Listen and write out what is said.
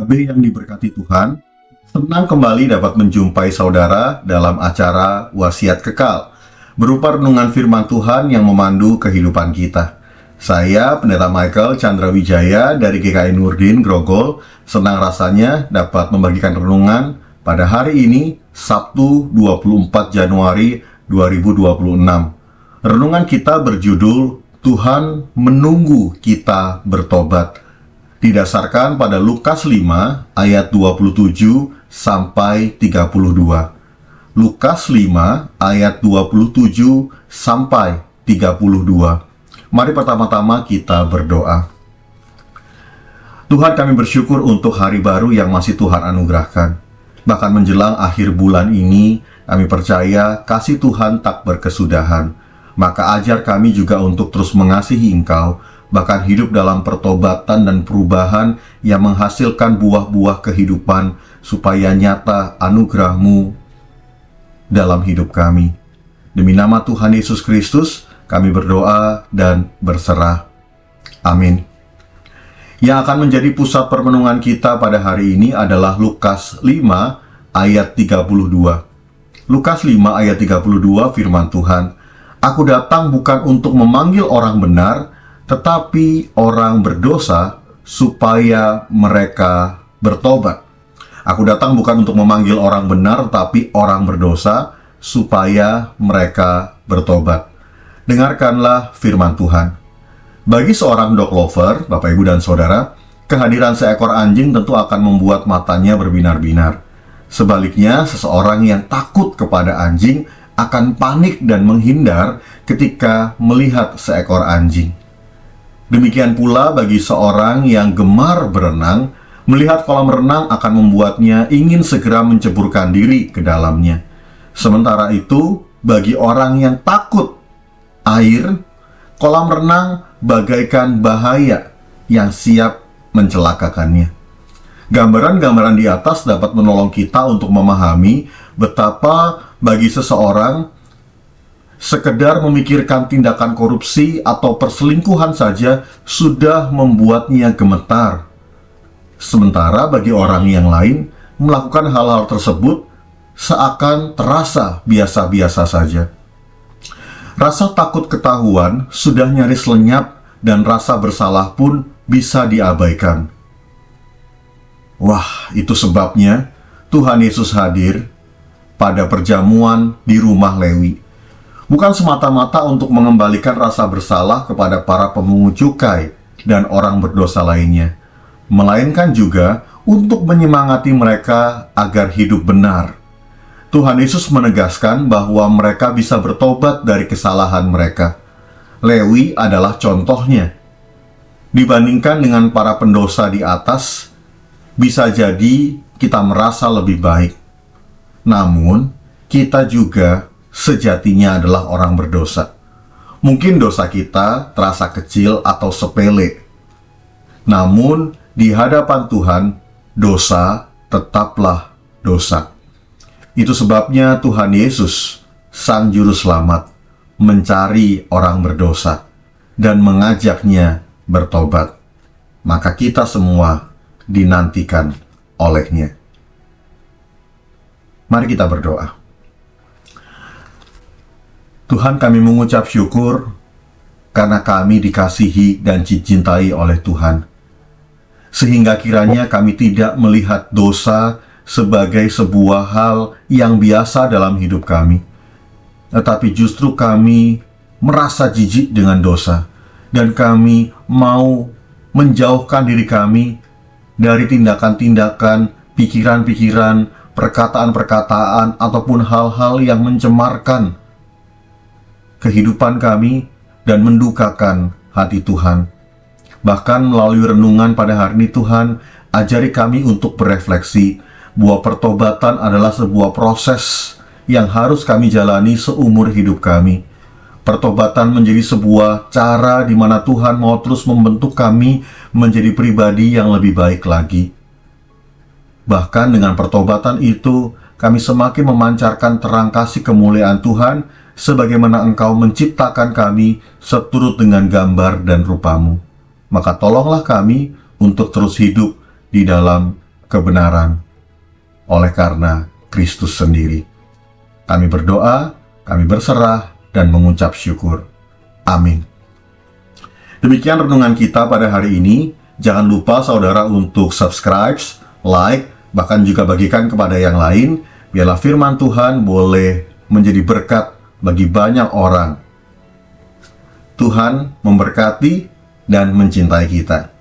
KB yang diberkati Tuhan, senang kembali dapat menjumpai saudara dalam acara Wasiat Kekal, berupa renungan firman Tuhan yang memandu kehidupan kita. Saya, Pendeta Michael Chandra Wijaya dari GKI Nurdin, Grogol, senang rasanya dapat membagikan renungan pada hari ini, Sabtu 24 Januari 2026. Renungan kita berjudul, Tuhan menunggu kita bertobat, didasarkan pada Lukas 5 ayat 27 sampai 32. Lukas 5 ayat 27 sampai 32. Mari pertama-tama kita berdoa. Tuhan, kami bersyukur untuk hari baru yang masih Tuhan anugerahkan. Bahkan menjelang akhir bulan ini, kami percaya kasih Tuhan tak berkesudahan. Maka ajar kami juga untuk terus mengasihi Engkau, bahkan hidup dalam pertobatan dan perubahan yang menghasilkan buah-buah kehidupan, supaya nyata anugerah-Mu dalam hidup kami. Demi nama Tuhan Yesus Kristus, kami berdoa dan berserah. Amin. Yang akan menjadi pusat permenungan kita pada hari ini adalah Lukas 5 ayat 32. Lukas 5 ayat 32 firman Tuhan, "Aku datang bukan untuk memanggil orang benar, tetapi orang berdosa, supaya mereka bertobat." Aku datang bukan untuk memanggil orang benar, tetapi orang berdosa, supaya mereka bertobat. Dengarkanlah firman Tuhan. Bagi seorang dog lover, Bapak Ibu dan Saudara, kehadiran seekor anjing tentu akan membuat matanya berbinar-binar. Sebaliknya, seseorang yang takut kepada anjing akan panik dan menghindar ketika melihat seekor anjing. Demikian pula bagi seorang yang gemar berenang, melihat kolam renang akan membuatnya ingin segera menceburkan diri ke dalamnya. Sementara itu, bagi orang yang takut air, kolam renang bagaikan bahaya yang siap mencelakakannya. Gambaran-gambaran di atas dapat menolong kita untuk memahami betapa bagi seseorang sekedar memikirkan tindakan korupsi atau perselingkuhan saja sudah membuatnya gemetar. Sementara bagi orang yang lain, melakukan hal-hal tersebut seakan terasa biasa-biasa saja. Rasa takut ketahuan sudah nyaris lenyap dan rasa bersalah pun bisa diabaikan. Wah, itu sebabnya Tuhan Yesus hadir pada perjamuan di rumah Lewi. Bukan semata-mata untuk mengembalikan rasa bersalah kepada para pemungut cukai dan orang berdosa lainnya, melainkan juga untuk menyemangati mereka agar hidup benar. Tuhan Yesus menegaskan bahwa mereka bisa bertobat dari kesalahan mereka. Lewi adalah contohnya. Dibandingkan dengan para pendosa di atas, bisa jadi kita merasa lebih baik. Namun, kita juga sejatinya adalah orang berdosa. Mungkin dosa kita terasa kecil atau sepele. Namun, di hadapan Tuhan, dosa tetaplah dosa. Itu sebabnya Tuhan Yesus, Sang Juru Selamat, mencari orang berdosa dan mengajaknya bertobat. Maka kita semua dinantikan olehnya. Mari kita berdoa. Tuhan, kami mengucap syukur karena kami dikasihi dan dicintai oleh Tuhan, sehingga kiranya kami tidak melihat dosa sebagai sebuah hal yang biasa dalam hidup kami, tetapi justru kami merasa jijik dengan dosa, dan kami mau menjauhkan diri kami dari tindakan-tindakan, pikiran-pikiran, perkataan-perkataan, ataupun hal-hal yang mencemarkan kehidupan kami dan mendukakan hati Tuhan. Bahkan melalui renungan pada hari ini, Tuhan, ajari kami untuk berefleksi bahwa pertobatan adalah sebuah proses yang harus kami jalani seumur hidup kami. Pertobatan menjadi sebuah cara di mana Tuhan mau terus membentuk kami menjadi pribadi yang lebih baik lagi. Bahkan dengan pertobatan itu, kami semakin memancarkan terang kasih kemuliaan Tuhan, sebagaimana Engkau menciptakan kami seturut dengan gambar dan rupa-Mu. Maka tolonglah kami untuk terus hidup di dalam kebenaran oleh karena Kristus sendiri. Kami berdoa, kami berserah, dan mengucap syukur. Amin. Demikian renungan kita pada hari ini. Jangan lupa saudara untuk subscribe, like, bahkan juga bagikan kepada yang lain. Biarlah firman Tuhan boleh menjadi berkat bagi banyak orang. Tuhan memberkati dan mencintai kita.